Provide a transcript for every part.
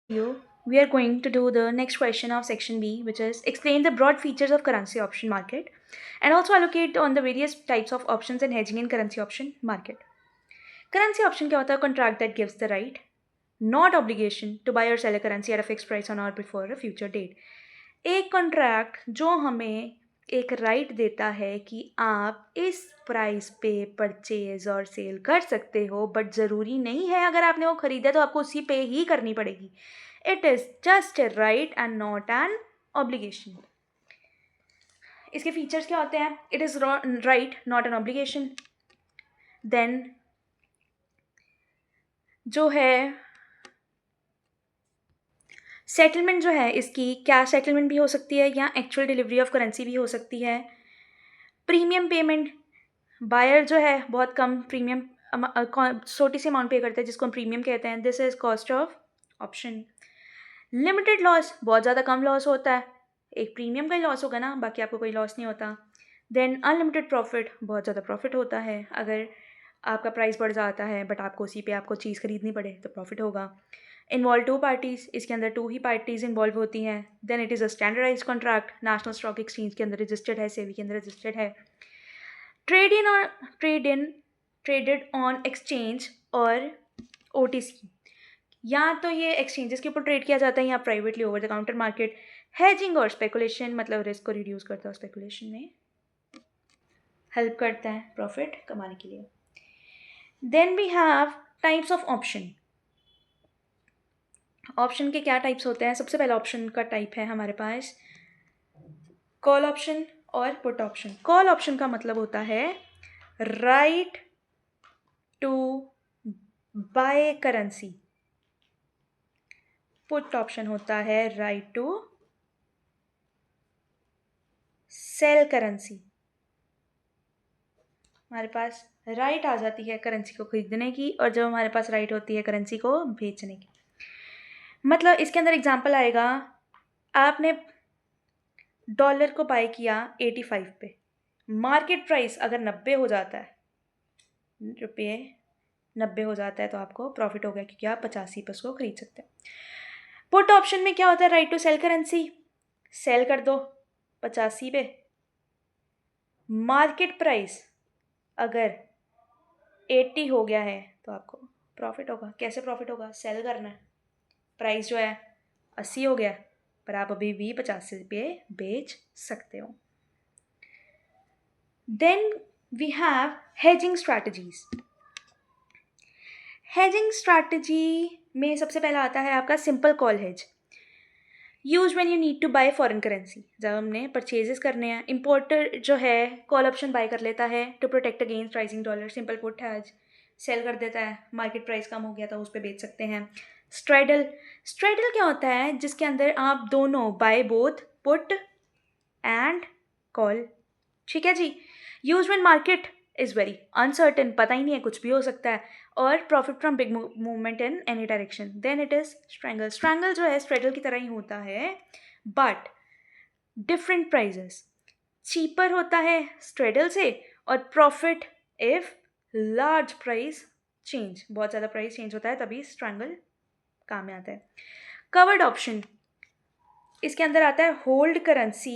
You, we are going to do the next question of section B, which is explain the broad features of currency option market and also allocate on the various types of options and hedging in currency option market. Currency option क्या होता है? Contract that gives the right, not obligation, to buy or sell a currency at a fixed price on or before a future date. एक contract जो हमें एक right देता है कि आप इस प्राइस पे परचेज और सेल कर सकते हो, बट ज़रूरी नहीं है अगर आपने वो ख़रीदा तो आपको उसी पे ही करनी पड़ेगी. It is just a right and not an obligation. इसके फीचर्स क्या होते हैं? It is right not an obligation. Then जो है सेटलमेंट जो है इसकी कैश सेटलमेंट भी हो सकती है या एक्चुअल डिलीवरी ऑफ करेंसी भी हो सकती है. प्रीमियम पेमेंट, बायर जो है बहुत कम प्रीमियम छोटी सी अमाउंट पे करता है जिसको हम प्रीमियम कहते हैं. This is cost of option. Limited loss, बहुत ज़्यादा कम लॉस होता है. एक प्रीमियम का ही लॉस होगा ना, बाकी आपको कोई लॉस नहीं होता. देन अनलिमिटेड प्रॉफिट, बहुत ज़्यादा प्रॉफिट होता है. अगर आपका प्राइस बढ़ जाता है बट आपको उसी पे आपको चीज़ खरीदनी पड़े तो प्रॉफिट होगा. इन्वॉल्व टू पार्टीज़, इसके अंदर टू ही पार्टीज़ इन्वॉल्व होती हैं. Then it is a standardise contract, national stock exchange के अंदर रजिस्टर्ड है, सेबी के अंदर रजिस्टर्ड है. ट्रेड इन और ट्रेडेड ऑन एक्सचेंज और ओटीसी, या तो ये एक्सचेंजेस के ऊपर ट्रेड किया जाता है या privately over the counter market. Hedging और स्पेकुलेशन, मतलब रिस्क को रिड्यूस करता है, स्पेकुलेशन में हेल्प करता है प्रॉफिट कमाने के लिए. Then we have types of option. Option के क्या टाइप्स होते हैं? सबसे पहला ऑप्शन का टाइप है हमारे पास कॉल ऑप्शन और पुट ऑप्शन. कॉल ऑप्शन का मतलब होता है right to buy currency. Put option होता है राइट टू सेल करेंसी. हमारे पास राइट आ जाती है करेंसी को खरीदने की और जब हमारे पास राइट होती है करेंसी को बेचने की. मतलब इसके अंदर एग्जांपल आएगा, आपने डॉलर को बाय किया 85 पे, मार्केट प्राइस अगर 90 हो जाता है, रुपये 90 हो जाता है तो आपको प्रॉफिट हो गया क्योंकि आप 85 पे उसको खरीद सकते हैं. पुट ऑप्शन में क्या होता है? Right to sell currency, sell कर दो 85 पे. मार्केट प्राइस अगर 80 हो गया है तो आपको प्रॉफिट होगा. कैसे प्रॉफिट होगा? सेल करना है. प्राइस जो है 80 हो गया पर आप अभी भी 85 पे बेच सकते हो. Then we have hedging strategies. Hedging strategy में सबसे पहला आता है आपका simple call hedge. Use when you need to buy foreign currency. जब हमने परचेजेस करने हैं, इंपोर्टर जो है कॉल ऑप्शन बाय कर लेता है to protect against rising dollar. Simple put hedge, sell कर देता है, मार्केट प्राइस कम हो गया तो उस पर बेच सकते हैं. स्ट्राइडल, स्ट्राइडल क्या होता है? जिसके अंदर आप दोनों buy both put and call. ठीक है जी. Use when market is very uncertain, पता ही नहीं है, कुछ भी हो सकता है. और profit from big movement in any direction. Then it is strangle. Strangle जो है स्ट्रेडल की तरह ही होता है बट डिफरेंट प्राइजेस. चीपर होता है स्ट्रेडल से और profit if large price change, बहुत ज़्यादा प्राइस चेंज होता है तभी स्ट्रैंगल काम में आता है. कवर्ड ऑप्शन, इसके अंदर आता है hold currency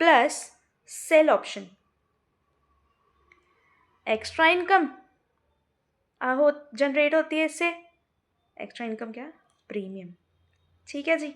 plus sell option. Extra income हो जनरेट होती है इससे. एक्स्ट्रा इनकम क्या? प्रीमियम. ठीक है जी.